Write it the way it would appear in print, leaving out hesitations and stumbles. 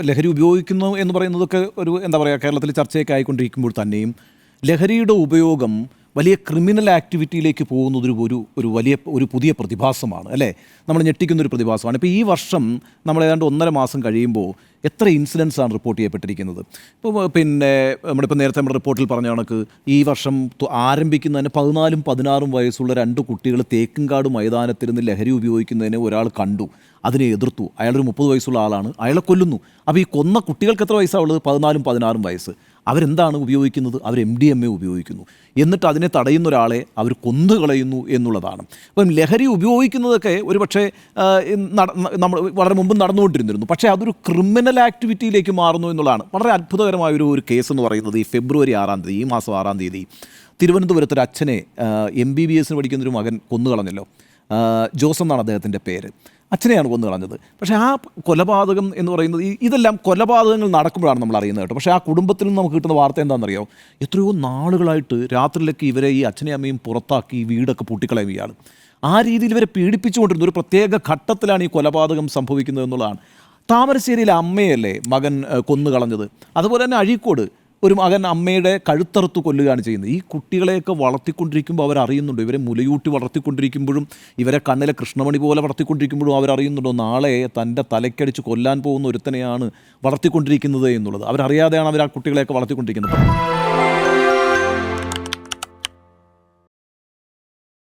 ലഹരി ഉപയോഗിക്കുന്നു എന്ന് പറയുന്നതൊക്കെ ഒരു എന്താ പറയുക കേരളത്തിൽ ചർച്ചയൊക്കെ ആയിക്കൊണ്ടിരിക്കുമ്പോൾ തന്നെയും ലഹരിയുടെ ഉപയോഗം വലിയ ക്രിമിനൽ ആക്ടിവിറ്റിയിലേക്ക് പോകുന്നത് ഒരു പുതിയ പ്രതിഭാസമാണ് അല്ലേ? നമ്മൾ ഞെട്ടിക്കുന്നൊരു പ്രതിഭാസമാണ്. ഇപ്പോൾ ഈ വർഷം നമ്മൾ ഏതാണ്ട് 1.5 മാസം കഴിയുമ്പോൾ എത്ര ഇൻസിഡൻസാണ് റിപ്പോർട്ട് ചെയ്യപ്പെട്ടിരിക്കുന്നത്? ഇപ്പോൾ നമ്മളിപ്പോൾ നേരത്തെ നമ്മുടെ റിപ്പോർട്ടിൽ പറഞ്ഞ കണക്ക് ഈ വർഷം ആരംഭിക്കുന്നതിന് 14ഉം 16ഉം വയസ്സുള്ള 2 കുട്ടികൾ തേക്കുംകാട് മൈതാനത്തിരുന്ന് ലഹരി ഉപയോഗിക്കുന്നതിന് ഒരാൾ കണ്ടു, അതിനെ എതിർത്തു. അയാളൊരു 30 വയസ്സുള്ള ആളാണ്, അയാളെ കൊല്ലുന്നു. അപ്പോൾ ഈ കൊന്ന കുട്ടികൾക്ക് എത്ര വയസ്സാണ് ഉള്ളത്? 14ഉം 16ഉം വയസ്സ്. അവരെന്താണ് ഉപയോഗിക്കുന്നത്? അവർ MDMA ഉപയോഗിക്കുന്നു. എന്നിട്ട് അതിനെ തടയുന്ന ഒരാളെ അവർ കൊന്നുകളയുന്നു എന്നുള്ളതാണ്. അപ്പം ലഹരി ഉപയോഗിക്കുന്നതൊക്കെ ഒരു പക്ഷേ നമ്മൾ വളരെ മുമ്പ് നടന്നുകൊണ്ടിരുന്നിരുന്നു. പക്ഷേ അതൊരു ക്രിമിനൽ ആക്ടിവിറ്റിയിലേക്ക് മാറുന്നു എന്നുള്ളതാണ് വളരെ അത്ഭുതകരമായ ഒരു കേസ് എന്ന് പറയുന്നത്. ഈ ഫെബ്രുവരി 6-ാം തീയതി, ഈ മാസം 6-ാം തീയതി തിരുവനന്തപുരത്തൊരു അച്ഛനെ MBBS പഠിക്കുന്നൊരു മകൻ കൊന്നുകളഞ്ഞല്ലോ. ജോസ് എന്നാണ് അദ്ദേഹത്തിൻ്റെ പേര്. അച്ഛനെയാണ് കൊന്നു കളഞ്ഞത്. പക്ഷേ ആ കൊലപാതകം എന്ന് പറയുന്നത് ഇതെല്ലാം കൊലപാതകങ്ങൾ നടക്കുമ്പോഴാണ് നമ്മൾ അറിയുന്നത് കേട്ടോ. പക്ഷേ ആ കുടുംബത്തിൽ നിന്ന് നമുക്ക് കിട്ടുന്ന വാർത്ത എന്താണെന്നറിയോ? എത്രയോ നാളുകളായിട്ട് രാത്രിയിലൊക്കെ ഇവരെ ഈ അച്ഛനെയും അമ്മയും പുറത്താക്കി വീടൊക്കെ പൂട്ടിക്കളയും ഇയാൾ. ആ രീതിയിൽ ഇവരെ പീഡിപ്പിച്ചുകൊണ്ടിരുന്ന ഒരു പ്രത്യേക ഘട്ടത്തിലാണ് ഈ കൊലപാതകം സംഭവിക്കുന്നത് എന്നുള്ളതാണ്. താമരശ്ശേരിയിലെ അമ്മയല്ലേ മകൻ കൊന്നു കളഞ്ഞത്. അതുപോലെ തന്നെ അഴീക്കോട് ഒരു മകൻ അമ്മയുടെ കഴുത്തറുത്ത് കൊല്ലുകയാണ് ചെയ്യുന്നത്. ഈ കുട്ടികളെയൊക്കെ വളർത്തിക്കൊണ്ടിരിക്കുമ്പോൾ അവരറിയുന്നുണ്ട്, ഇവരെ മുലയൂട്ടി വളർത്തിക്കൊണ്ടിരിക്കുമ്പോഴും ഇവരെ കണ്ണിലെ കൃഷ്ണമണി പോലെ വളർത്തിക്കൊണ്ടിരിക്കുമ്പോഴും അവരറിയുന്നുണ്ടോ നാളെ തൻ്റെ തലയ്ക്കടിച്ച് കൊല്ലാൻ പോകുന്ന ഒരുത്തനെയാണ് വളർത്തിക്കൊണ്ടിരിക്കുന്നത് എന്നുള്ളത്. അവരറിയാതെയാണ് അവർ ആ കുട്ടികളെയൊക്കെ വളർത്തിക്കൊണ്ടിരിക്കുന്നത്.